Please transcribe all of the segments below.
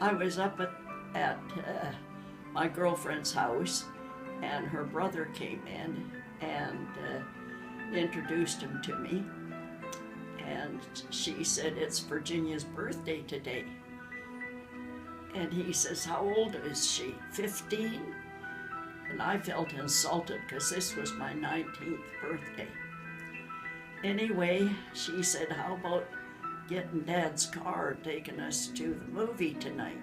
I was up at my girlfriend's house, and her brother came in and introduced him to me. And she said, "It's Virginia's birthday today." And he says, "How old is she? 15?" And I felt insulted because this was my 19th birthday. Anyway, she said, "How about getting Dad's car, taking us to the movie tonight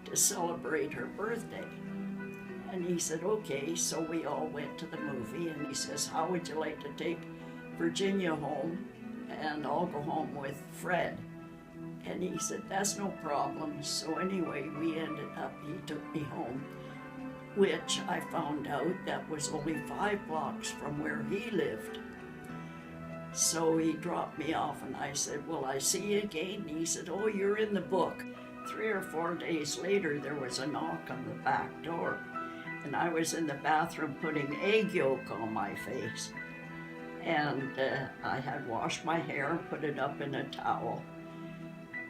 to celebrate her birthday?" And he said, "Okay." So we all went to the movie, and he says, "How would you like to take Virginia home, and I'll go home with Fred?" And he said, "That's no problem." So anyway, we ended up, he took me home, which I found out that was only 5 blocks from where he lived. So he dropped me off, and I said, "Will I see you again?" And he said, "Oh, you're in the book." 3 or 4 days later, there was a knock on the back door, and I was in the bathroom putting egg yolk on my face. And I had washed my hair, put it up in a towel,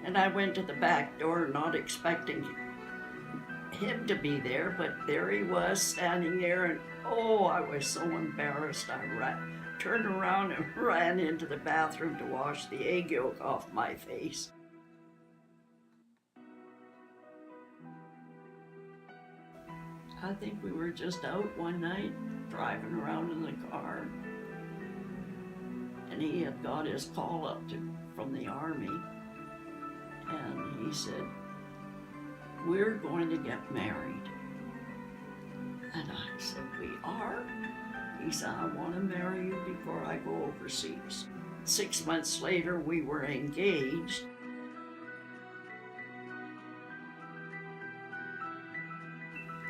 and I went to the back door not expecting him to be there, but there he was standing there, and oh, I was so embarrassed. I turned around and ran into the bathroom to wash the egg yolk off my face. I think we were just out one night, driving around in the car, and he had got his call up from the Army, and he said, "We're going to get married." And I said, "We are?" He said, "I want to marry you before I go overseas." 6 months later, we were engaged.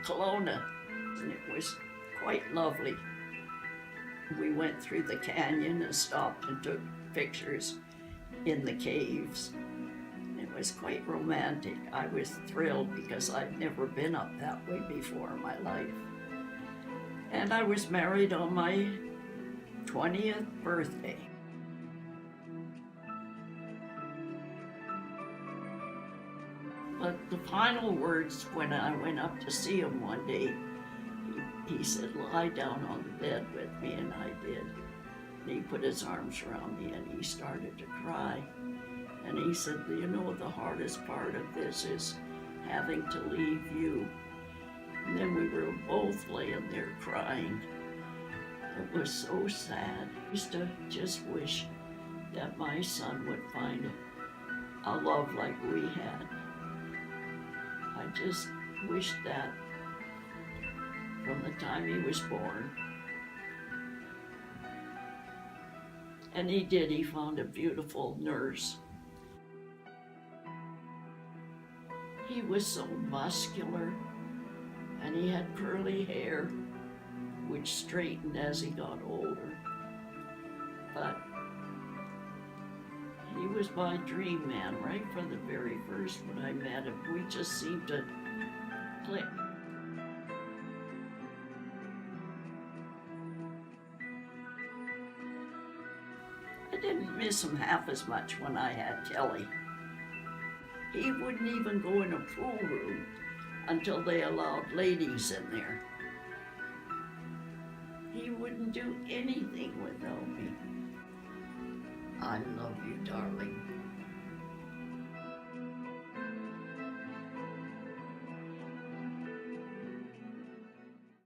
Kelowna, and it was quite lovely. We went through the canyon and stopped and took pictures in the caves. It was quite romantic. I was thrilled because I'd never been up that way before in my life. And I was married on my 20th birthday. But the final words when I went up to see him one day, he said, "Lie down on the bed with me," and I did. And he put his arms around me and he started to cry. And he said, "You know, the hardest part of this is having to leave you." And then we were both laying there crying. It was so sad. I used to just wish that my son would find a love like we had. I just wished that from the time he was born. And he did. He found a beautiful nurse. He was so muscular, and he had curly hair, which straightened as he got older. But he was my dream man right from the very first when I met him. We just seemed to click. I didn't miss him half as much when I had Kelly. He wouldn't even go in a pool room until they allowed ladies in there. He wouldn't do anything without me. I love you, darling.